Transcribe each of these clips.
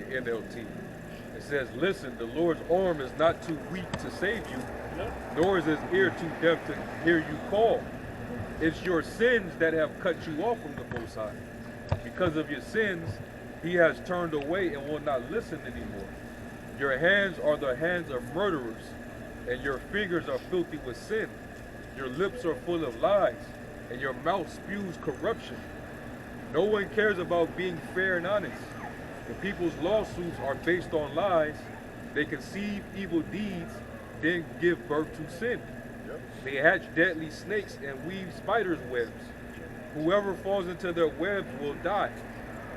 NLT. It says, listen, the Lord's arm is not too weak to save you, nor is his ear too deaf to hear you call. It's your sins that have cut you off from the Most High. Because of your sins, he has turned away and will not listen anymore. Your hands are the hands of murderers, and your fingers are filthy with sin. Your lips are full of lies, and your mouth spews corruption. No one cares about being fair and honest. The people's lawsuits are based on lies. They conceive evil deeds, then give birth to sin. They hatch deadly snakes and weave spiders' webs. Whoever falls into their webs will die,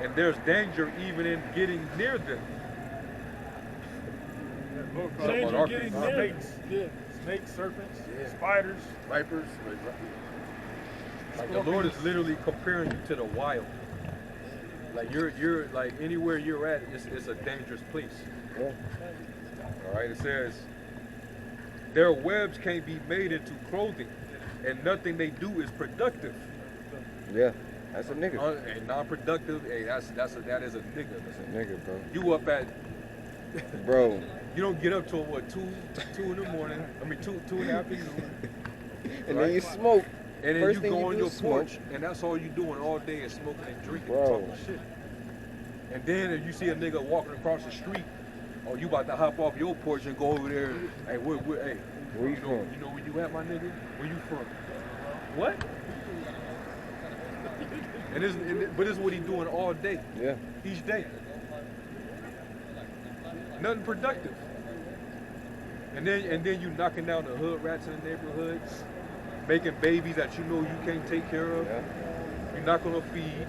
and there's danger even in getting near them. Danger getting near snakes, serpents, spiders, vipers. Like the Lord is literally comparing you to the wild. Like you're like anywhere you're at, it's a dangerous place. Yeah. All right, it says, their webs can't be made into clothing, and nothing they do is productive. Yeah, that's a nigga. And non-productive, hey, that is a nigga. That's a nigga, bro. You up at, bro. You don't get up till what, 2 in the morning? I mean, 2 in the afternoon. And then you smoke. And then First you go on your smoke. porch, and that's all you doing all day is smoking and drinking Bro. and talking shit. And then if you see a nigga walking across the street, oh, you about to hop off your porch and go over there. Hey, where you from? You know where you at, my nigga? Where you from? What? But this is what he doing all day. Yeah. Each day. Nothing productive. And then you knocking down the hood rats in the neighborhoods, making babies that you know you can't take care of. Yeah. You're not gonna feed.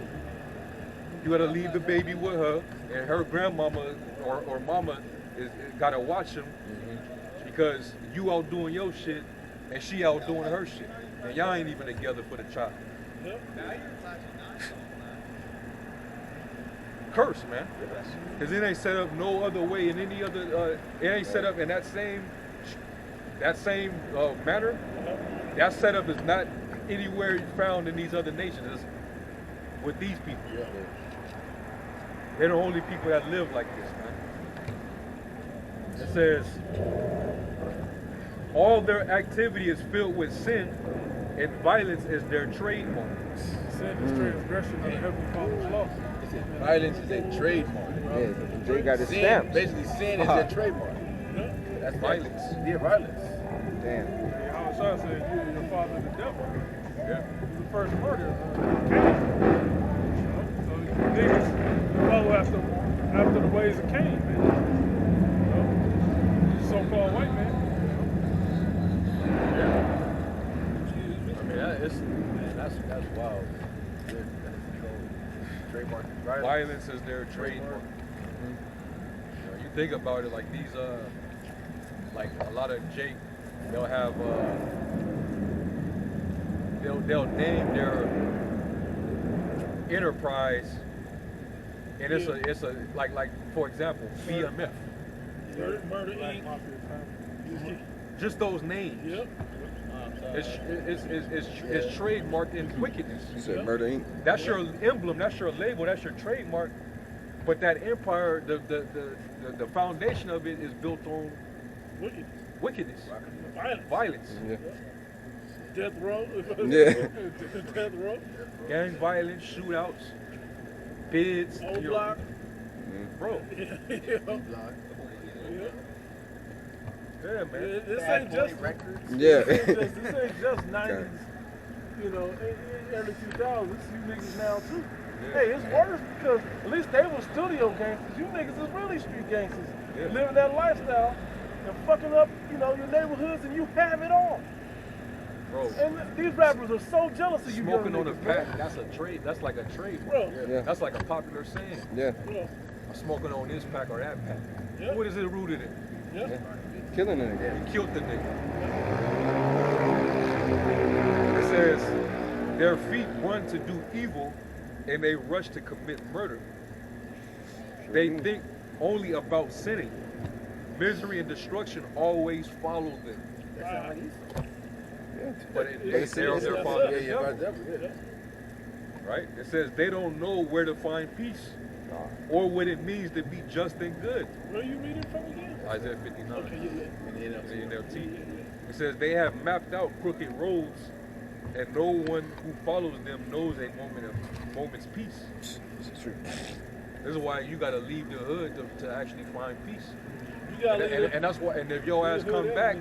You gotta leave the baby with her, and her grandmama or mama gotta watch him because you out doing your shit and she out doing her shit, and y'all ain't even together for the child. Curse, man, because it ain't set up no other way in any other. It ain't set up in that same manner. That setup is not anywhere found in these other nations. It's with these people. Yeah. They're the only people that live like this, man. It says, all their activity is filled with sin, and violence is their trademark. sin is transgression of the Heavenly Father's law. Violence is a trademark. Yeah, they got it Sin, stamped. basically, sin is their trademark. That's Violence. Yeah, violence. Damn. How Shah said, you and your father the devil. Yeah. He's the first murder. Cain. So niggas follow after the ways of Cain, man. So-called white man. I mean, that's wild. Trademark. Violence is their trademark. You know, you think about it, like these, like a lot of Jake, they'll have, they'll name their enterprise, and it's a like for example, BMF. Murder Inc. Just those names. Yep. It's trademarked in wickedness. You said Murder Inc. That's your emblem. That's your label. That's your trademark. But that empire, the foundation of it is built on wickedness, violence, Yeah. Death row. Yeah. Death row. gang violence, shootouts, bids. Old you know, block. bro. Yeah. Yeah, man. This ain't just Yeah. This ain't just 90s, you know, early 2000s. This you niggas now too. Yeah. Hey, it's worse because at least they were studio gangsters. You niggas is really street gangsters. Yeah. Living that lifestyle and fucking up, you know, your neighborhoods, and you have it all. Bro. And these rappers are so jealous of you. Smoking young on a niggas, pack, man. that's a trade. That's like a trademark. Bro. Yeah. That's like a popular saying. Yeah. Yeah. I'm smoking on this pack or that pack. Yeah. What is it rooted in? Yeah. Yeah. Killing it again. You killed the nigga. It says, their feet run to do evil and they rush to commit murder. They think only about sinning. Misery and destruction always follow them. Yeah. But they're their father. Yeah, Right? It says they don't know where to find peace. or what it means to be just and good. Where you reading from again? Isaiah 59. Okay, yeah. In the NLT. It says they have mapped out crooked roads, and no one who follows them knows a moment's peace. This is true. This is why you gotta leave the hood to actually find peace. You gotta leave And that's why. And if your ass come back,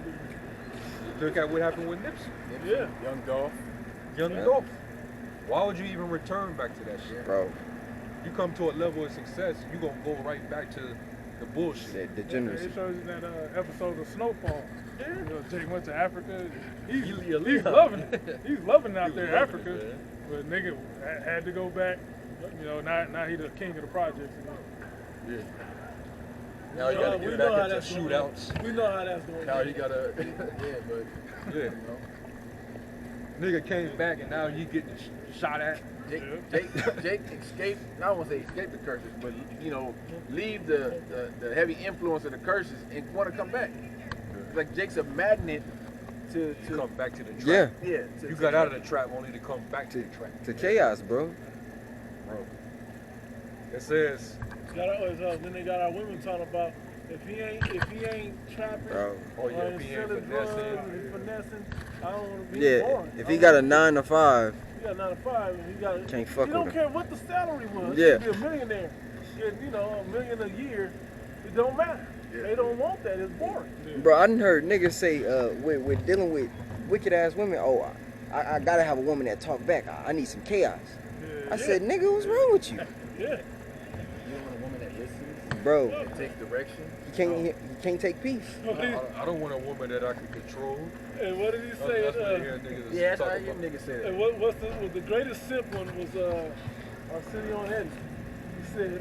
look at what happened with Nipsey, Yeah. Young Dolph. Young Yeah. Dolph. Why would you even return back to that shit? Bro, You come to a level of success, you gonna go right back to the bullshit. that They degeneracy. showed you that episode of Snowfall. You know, Jake went to Africa. He's Yeah. loving it. He's loving out He there in loving Africa. it, man. But nigga had to go back. You know, now he the king of the projects. Yeah. Now you gotta we get know back how into that's going. shootouts. We know how that's going. Now you gotta, yeah, but Yeah. you know, Nigga came back and now you getting shot at. Jake escaped. I don't want to say escape the curses, but you know, leave the heavy influence of the curses and want to come back. Like Jake's a magnet to Come back to the trap. Yeah, yeah. You got out of the trap only to come back to the trap. to chaos, bro. Bro. It says, Then they got our women talking about if he ain't trapping Bro. oh yeah, or if he ain't selling drugs finessing. and finessing, I don't want to be Yeah, boring. if he got a 9 to 5, he got 9 to 5, and he got Can't fuck you don't with care what the salary was. Yeah. He could be a millionaire, getting $1 million a year. It don't matter. Yeah. They don't want that. It's boring. bro, I done heard niggas say, with dealing with wicked ass women, oh, I gotta have a woman that talk back. I need some chaos. I said, nigga, what's wrong with you? Yeah. You want a woman that listens, Bro, that takes direction. he can't take peace. I don't want a woman that I can control. And what did he say? That's what I hear niggas Yeah, that's talk how you about. niggas say And that. what's the greatest simp one was Arsenio Eddie. He said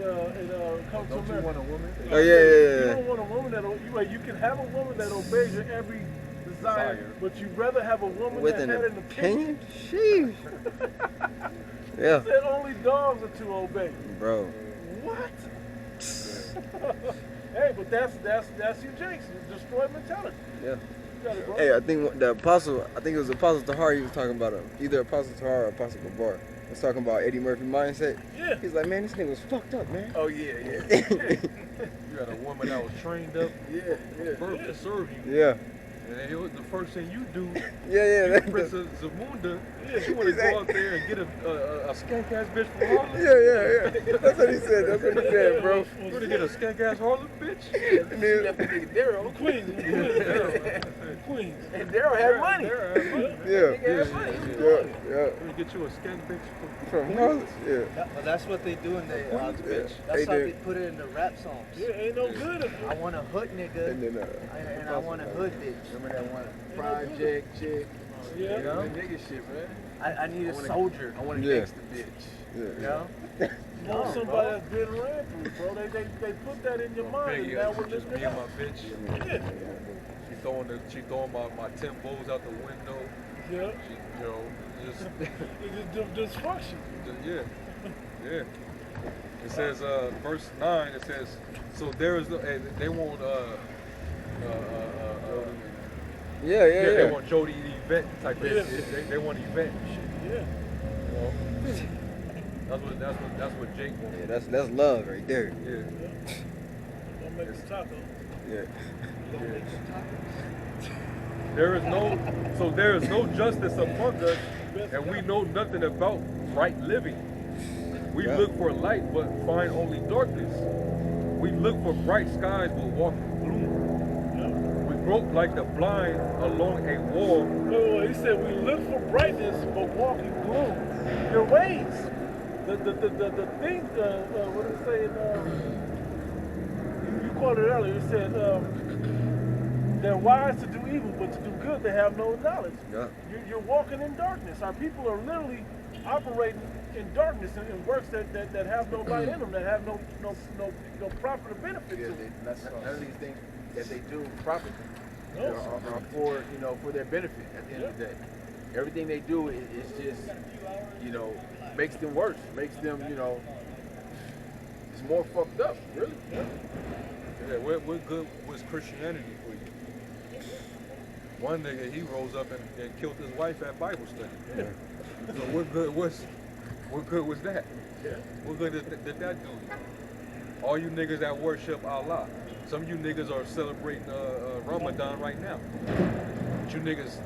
come to Don't you America. want a woman? Oh, You yeah. don't want a woman you can have a woman that obeys your every desire, but you'd rather have a woman With that an had an opinion. opinion? Sheesh. Yeah, Said only dogs are to obey. bro. What? Hey, but that's you, Jakes. Destroy mentality. Yeah. You got it, bro. Hey, I think it was Apostle Tahar he was talking about, either Apostle Tahar or Apostle Gabar. Was talking about Eddie Murphy mindset. Yeah. He's like, man, this nigga was fucked up, man. Oh yeah, yeah, You got a woman that was trained up yeah, yeah. birth to serve you. Yeah. And then the first thing you do, Yeah, you Princess Zamunda, you want to go out there and get a skank ass bitch from Harlem? Yeah. That's what he said, bro. You want to get a skank ass Harlem bitch? And then- Left the nigga Daryl. Queens. And Daryl had money. Yeah. Nigga had money. Yeah. You want to get you a skank bitch From Harlem? Yeah. Well, that's what they do in the odds bitch. They That's how do. they put it in the rap songs. Yeah, ain't no good. I want a hood nigga And then, and I want a hood bitch. Remember that one project chick? Yeah. You know, nigga shit, man. I need a wanna- soldier. I want a Yeah. gangster bitch. yeah. You know? You want somebody that's been ran through, bro. They put that in your mind, and Biggie, now we're just living me it and out. my bitch. Yeah. She throwing my Timbos out the window. Yeah. She, you know, just, It's dysfunction. yeah. It says, verse 9. It says, so there is no, and they want they want Jody and Yvette type of Yeah. shit. They want Yvette and shit. Yeah. You know? That's what Jake wants. Yeah, that's love right there. Yeah. Don't make the taco. Yeah. There is no justice among us, and we know nothing about right living. We Yeah. look for light, but find only darkness. We look for bright skies, but walk in gloom. We grope like the blind along a wall. Wait, he said we look for brightness but walk in gloom. Your ways. The thing, what did it say? You quoted earlier. It said they're wise to do evil, but to do good they have no knowledge. Yeah. You're walking in darkness. Our people are literally operating in darkness and works that have no light in them, that have no profit or benefit Yeah, to them. none of these things that they do properly No. are for, for their benefit at the end of the day. Everything they do is just, makes them worse, makes them, it's more fucked up, really. Yeah, what good was Christianity for you? One nigga, he rose up and killed his wife at Bible study. Yeah. So what good was that? Yeah. What good did that do? All you niggas that worship Allah. Some of you niggas are celebrating Ramadan right now. But you niggas,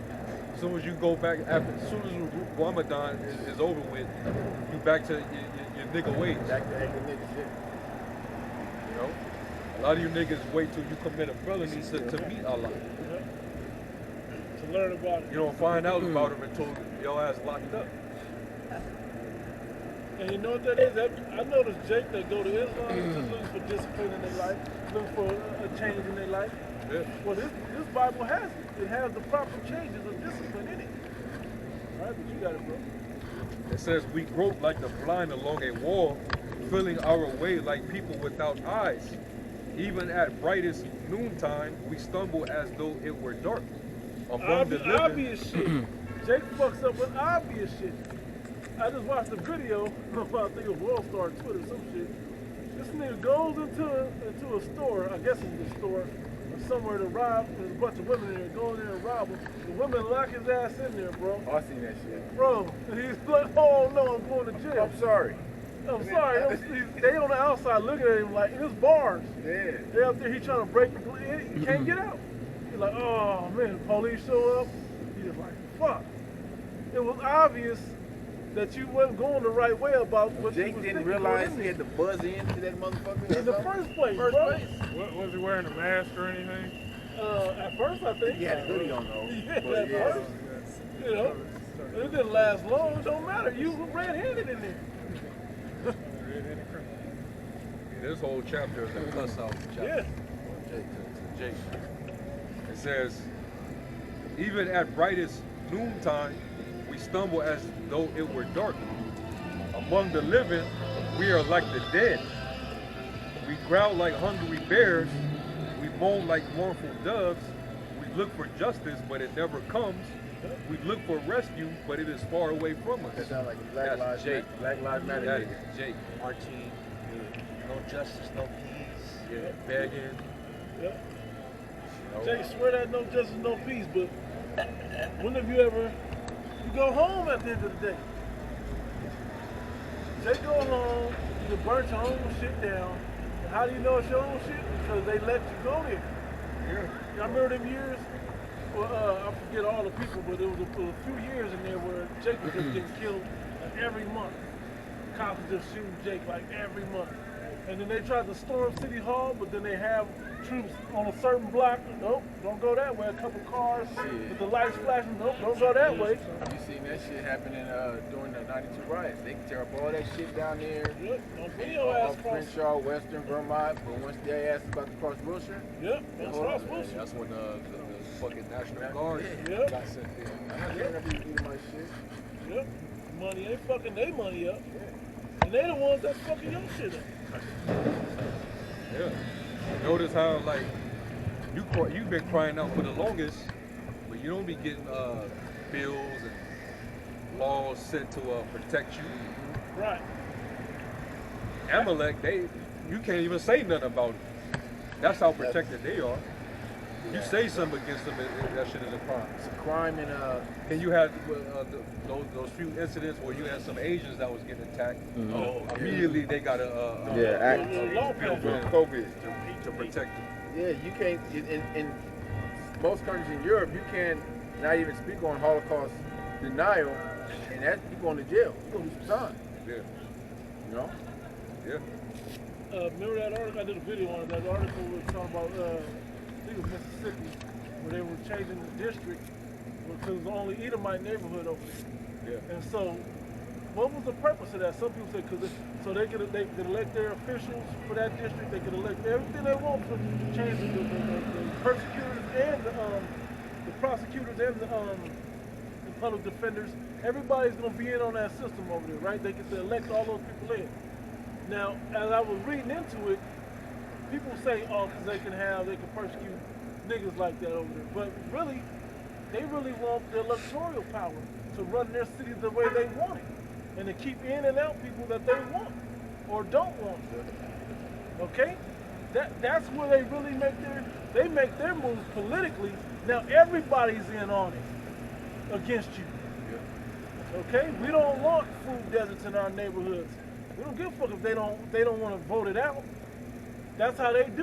as soon as you go back, as soon as Ramadan is over with, you back to your nigga ways. Back to acting nigga shit. You know? A lot of you niggas wait till you commit a felony to meet Allah. To learn about it. You don't find out about him until your ass locked up. And you know what that is? I noticed Jake that go to Islam just looking for discipline in their life, looking for a change in their life. Yeah. Well, this Bible has it. It has the proper changes of discipline in it. All right, but you got it, bro. It says, we grope like the blind along a wall, feeling our way like people without eyes. Even at brightest noontime, we stumble as though it were dark. Among the living, Obvious shit. Jake fucks up with obvious shit. I just watched a video, I think it was World Star Twitter, some shit. This nigga goes into a store, I guess it's a store, or somewhere to rob. There's a bunch of women in there, go in there and rob him. The women lock his ass in there, bro. Oh, I seen that shit. Bro, and he's like, oh no, I'm going to jail. I'm sorry. I'm sorry. They on the outside looking at him like, in his bars. Yeah. They up there, he trying to break the police. He can't get out. He's like, oh man, the police show up. He's just like, fuck. It was obvious that you wasn't going the right way about what you Jake was didn't thinking realize going he had to buzz into that motherfucker. in the first place, bro. Was he wearing a mask or anything? At first, I think. He had a hoodie on though. Yeah, But at yeah. first. You know, it didn't last long. It don't matter. You were red-handed in there. this whole chapter is a cuss out chapter. Yeah. To Jake. It says, even at brightest noontime, we stumble as though it were dark. Among the living, we are like the dead. We growl like hungry bears. We moan like mournful doves. We look for justice, but it never comes. We look for rescue, but it is far away from us. That sounds like Black That's Lives Jake. Matter. Black Lives Matter. That nigga. is Jake. Martine, no justice, no peace. Yeah, begging. Yeah. You know. Jake, swear that no justice, no peace, but when have you ever, you go home at the end of the day. Jake go home, you burnt your own shit down. And how do you know it's your own shit? Because they let you go there. Yeah. I remember them years, well, I forget all the people, but there was a few years in there where Jake was just getting killed like every month. Cops was just shooting Jake like every month. And then they tried to storm City Hall, but then they have troops on a certain block. Nope, don't go that way. A couple cars with the lights flashing. Nope, don't go that way. You seen that shit happening during the '92 riots? They can tear up all that shit down there. Yep, don't bring your ass Off cross. Crenshaw, Western Vermont. But once their ass is about to cross Wilshire, Yep, that's cross Wilshire. That's when the fucking National Guard Yep. got sent there. I'm not getting up to eating my shit. Yep, money ain't fucking they money up. And they the ones that's fucking your shit up. Yeah. Notice how like you've been crying out for the longest, but you don't be getting bills and laws sent to protect you. Right. Amalek, you can't even say nothing about it. That's how protected they are. You say something against them, that shit is a crime. It's a crime in And you had those few incidents where you had some Asians that was getting attacked. Immediately they got a law bill passed. for COVID to protect them. yeah, you can't in most countries in Europe you can't not even speak on Holocaust denial, and that you going to jail. You gonna do some time. Yeah, You know? yeah. Remember that article? I did a video on it. That article was talking about, I think it was Mississippi, where they were changing the district because it was only Edomite neighborhood over there. Yeah. And so, what was the purpose of that? Some people say because so they could elect their officials for that district. They could elect everything they want to change the persecutors and the prosecutors and the public defenders. Everybody's gonna be in on that system over there, right? They get to elect all those people in. Now, as I was reading into it, people say, oh, because they can persecute niggas like that over there. But really, they really want the electoral power to run their cities the way they want it. And to keep in and out people that they want or don't want. Okay? That's where they really make their moves politically. Now everybody's in on it against you. Okay? We don't want food deserts in our neighborhoods. We don't give a fuck if they don't want to vote it out. That's how they do it.